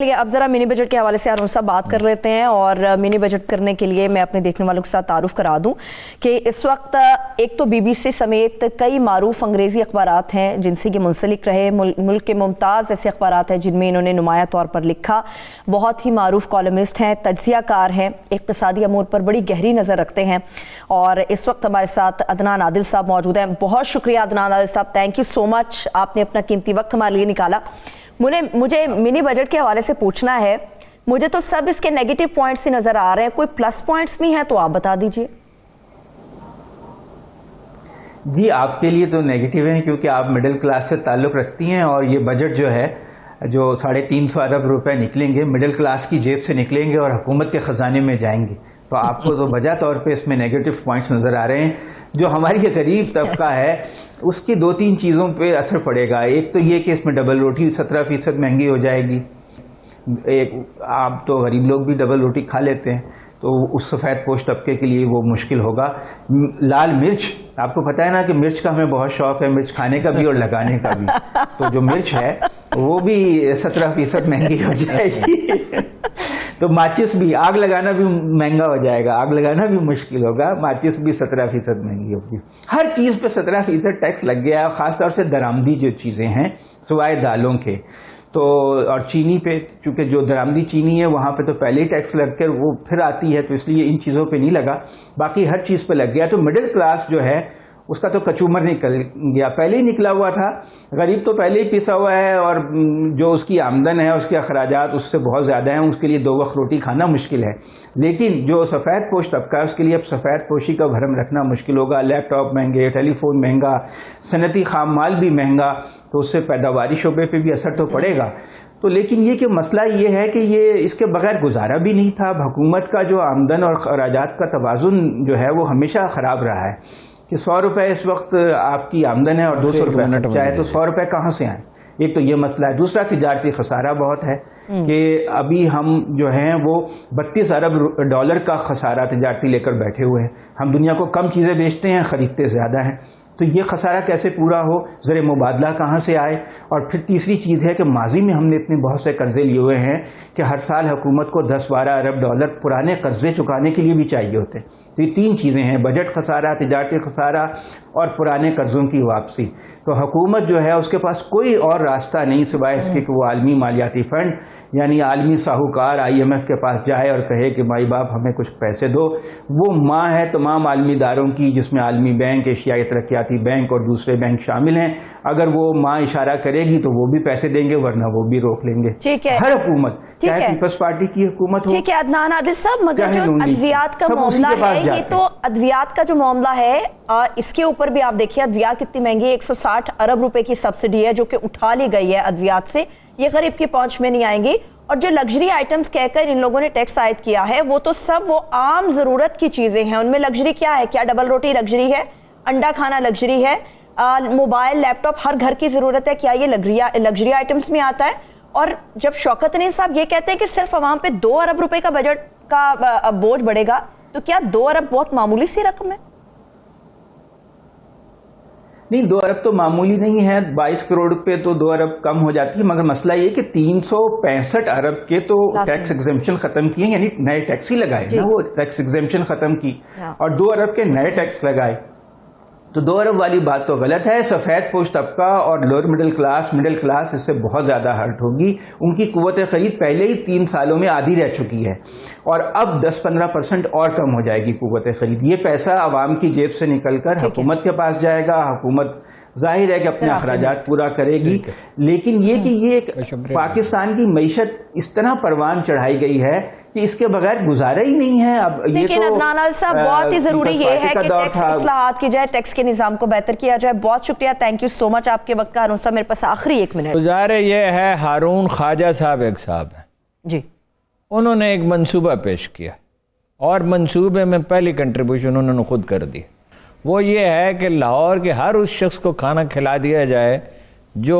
اب ذرا منی بجٹ کے حوالے سے ہارون صاحب بات کر لیتے ہیں، اور منی بجٹ کرنے کے لیے میں اپنے دیکھنے والوں کے ساتھ تعارف کرا دوں کہ اس وقت ایک تو بی بی سی سمیت کئی معروف انگریزی اخبارات ہیں جن سے یہ منسلک رہے، ملک کے ممتاز ایسے اخبارات ہیں جن میں انہوں نے نمایاں طور پر لکھا، بہت ہی معروف کالمسٹ ہیں، تجزیہ کار ہیں، اقتصادی امور پر بڑی گہری نظر رکھتے ہیں، اور اس وقت ہمارے ساتھ عدنان عادل صاحب موجود ہیں۔ بہت شکریہ عدنان عادل صاحب، تھینک یو سو مچ، آپ نے اپنا قیمتی وقت ہمارے لیے نکالا۔ مجھے منی بجٹ کے حوالے سے پوچھنا ہے، مجھے تو سب اس کے نیگیٹو پوائنٹس ہی نظر آ رہے ہیں، کوئی پلس پوائنٹس بھی ہیں تو آپ بتا دیجئے۔ جی آپ کے لیے تو نیگیٹو ہیں کیونکہ آپ مڈل کلاس سے تعلق رکھتی ہیں، اور یہ بجٹ جو ہے جو 350 ارب روپے نکلیں گے مڈل کلاس کی جیب سے نکلیں گے اور حکومت کے خزانے میں جائیں گے، تو آپ کو تو بجا طور پہ اس میں نیگیٹو پوائنٹس نظر آ رہے ہیں۔ جو ہماری یہ غریب طبقہ ہے اس کی 2-3 چیزوں پہ اثر پڑے گا۔ ایک تو یہ کہ اس میں ڈبل روٹی 17% مہنگی ہو جائے گی، آپ تو غریب لوگ بھی ڈبل روٹی کھا لیتے ہیں، تو اس سفید پوش طبقے کے لیے وہ مشکل ہوگا۔ لال مرچ، آپ کو پتہ ہے نا کہ مرچ کا ہمیں بہت شوق ہے، مرچ کھانے کا بھی اور لگانے کا بھی، تو جو مرچ ہے وہ بھی 17% مہنگی ہو جائے گی۔ تو ماچس بھی، آگ لگانا بھی مہنگا ہو جائے گا، آگ لگانا بھی مشکل ہوگا، ماچس بھی 17% مہنگی ہوگی، ہر چیز پہ 17% ٹیکس لگ گیا ہے، خاص طور سے درآمدی جو چیزیں ہیں سوائے دالوں کے، تو اور چینی پہ، چونکہ جو درآمدی چینی ہے وہاں پہ تو پہلے ہی ٹیکس لگ کر وہ پھر آتی ہے، تو اس لیے ان چیزوں پہ نہیں لگا، باقی ہر چیز پہ لگ گیا۔ تو مڈل کلاس جو ہے اس کا تو کچومر نکل گیا، پہلے ہی نکلا ہوا تھا، غریب تو پہلے ہی پسا ہوا ہے، اور جو اس کی آمدن ہے اس کے اخراجات اس سے بہت زیادہ ہیں، اس کے لیے 2 وقت روٹی کھانا مشکل ہے۔ لیکن جو سفید پوش طبقہ ہے اس کے لیے اب سفید پوشی کا بھرم رکھنا مشکل ہوگا، لیپ ٹاپ مہنگے، ٹیلی فون مہنگا، صنعتی خام مال بھی مہنگا، تو اس سے پیداواری شعبے پہ بھی اثر تو پڑے گا۔ تو لیکن یہ کہ مسئلہ یہ ہے کہ یہ اس کے بغیر گزارا بھی نہیں تھا۔ حکومت کا جو آمدن اور اخراجات کا توازن جو ہے وہ ہمیشہ خراب رہا ہے کہ 100 روپے اس وقت آپ کی آمدن ہے اور 200 روپے خرچہ ہے، تو 100 روپے کہاں سے آئیں؟ ایک تو یہ مسئلہ ہے۔ دوسرا تجارتی خسارہ بہت ہے کہ ابھی ہم جو ہیں وہ 32 ارب ڈالر کا خسارہ تجارتی لے کر بیٹھے ہوئے ہیں، ہم دنیا کو کم چیزیں بیچتے ہیں، خریدتے زیادہ ہیں، تو یہ خسارہ کیسے پورا ہو؟ زر مبادلہ کہاں سے آئے؟ اور پھر تیسری چیز ہے کہ ماضی میں ہم نے اتنے بہت سے قرضے لیے ہوئے ہیں کہ ہر سال حکومت کو 10-12 ارب ڈالر پرانے قرضے چکانے کے لیے بھی چاہیے ہوتے ہیں۔ تو یہ 3 چیزیں ہیں، بجٹ خسارہ، تجارتی خسارہ اور پرانے قرضوں کی واپسی۔ تو حکومت جو ہے اس کے پاس کوئی اور راستہ نہیں سوائے اس کے کہ وہ عالمی مالیاتی فنڈ یعنی عالمی ساہوکار IMF کے پاس جائے اور کہے کہ مائی باپ ہمیں کچھ پیسے دو۔ وہ ماں ہے تمام عالمی اداروں کی، جس میں عالمی بینک، ایشیائی ترقیاتی بینک اور دوسرے بینک شامل ہیں، اگر وہ ماں اشارہ کرے گی تو وہ بھی پیسے دیں گے، ورنہ وہ بھی روک لیں گے۔ ہر حکومت، چاہے پیپلز پارٹی کی حکومت ہو۔ ٹھیک ہے عدنان عادل صاحب، مگر جو ادویات کا معاملہ ہے، یہ تو ادویات کا جو معاملہ ہے اس کے اوپر بھی آپ دیکھیے ادویات کتنی مہنگی ہے، 160 ارب روپے کی سبسڈی ہے جو کہ اٹھا لی گئی ہے ادویات سے، یہ غریب کی پہنچ میں نہیں آئیں گی۔ اور جو لگژری آئٹمز کہہ کر ان لوگوں نے ٹیکس عائد کیا ہے وہ تو سب وہ عام ضرورت کی چیزیں ہیں، ان میں لگژری کیا ہے؟ کیا ڈبل روٹی لگژری ہے؟ انڈا کھانا لگژری ہے؟ موبائل، لیپ ٹاپ ہر گھر کی ضرورت ہے، کیا یہ لگژری آئٹمز میں آتا ہے؟ اور جب شوکت علی صاحب یہ کہتے ہیں کہ صرف عوام پہ 2 ارب روپے کا بجٹ کا بوجھ بڑھے گا، تو کیا 2 ارب بہت معمولی سی رقم ہے؟ نہیں، 2 ارب تو معمولی نہیں ہے، 22 کروڑ پہ تو 2 ارب کم ہو جاتی ہے، مگر مسئلہ یہ کہ 365 ارب کے تو ٹیکس ایگزمپشن ختم کیے، یعنی نئے ٹیکس ہی لگائے نا، وہ ٹیکس ایگزمپشن ختم کی اور 2 ارب کے نئے ٹیکس لگائے، تو 2 ارب والی بات تو غلط ہے۔ سفید پوش طبقہ اور لوور مڈل کلاس اس سے بہت زیادہ ہرٹ ہوگی، ان کی قوت خرید پہلے ہی 3 سالوں میں آدھی رہ چکی ہے، اور اب 10-15% اور کم ہو جائے گی قوت خرید۔ یہ پیسہ عوام کی جیب سے نکل کر حکومت کے پاس جائے گا، حکومت ظاہر ہے کہ اپنے اخراجات پورا کرے گی، لیکن یہ کہ یہ پاکستان کی معیشت اس طرح پروان چڑھائی گئی ہے کہ اس کے بغیر گزارا ہی نہیں ہے۔ اب لیکن عدنان عادل صاحب بہت ہی ضروری یہ ہے کہ ٹیکس اصلاحات کی جائے، ٹیکس کے نظام کو بہتر کیا جائے۔ بہت شکریہ، تھینک یو سو مچ آپ کے وقت کا۔ ہارون صاحب میرے پاس آخری 1 منٹ۔ گزارے یہ ہے، ہارون خواجہ صاحب ایک صاحب ہیں جی، انہوں نے ایک منصوبہ پیش کیا، اور منصوبے میں پہلی کنٹریبیوشن انہوں نے خود کر دی۔ وہ یہ ہے کہ لاہور کے ہر اس شخص کو کھانا کھلا دیا جائے جو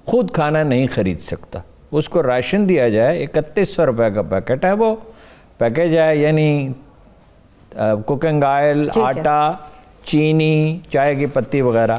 خود کھانا نہیں خرید سکتا، اس کو راشن دیا جائے۔ 3100 روپے کا پیکٹ ہے، وہ پیکج ہے، یعنی کوکنگ آئل، آٹا، چینی، چائے کی پتی وغیرہ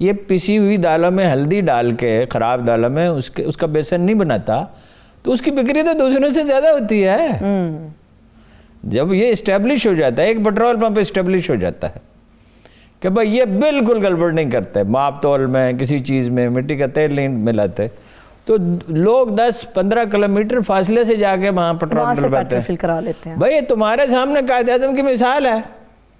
یہ پسی ہوئی دالوں میں ہلدی ڈال کے، خراب دالوں میں اس کا بیسن نہیں بناتا تو اس کی بکری تو دوسروں سے زیادہ ہوتی ہے۔ جب یہ اسٹیبلش ہو جاتا ہے، ایک پیٹرول پمپ اسٹیبلش ہو جاتا ہے کہ بھائی یہ بالکل گڑبڑ نہیں کرتے، ماپ تول میں کسی چیز میں مٹی کا تیل نہیں ملاتے، تو لوگ 10-15 کلومیٹر فاصلے سے جا کے وہاں پیٹرول ڈلواتے ہیں۔ فل کرا لیتے ہیں۔ بھائی تمہارے سامنے قائد اعظم کی مثال ہے،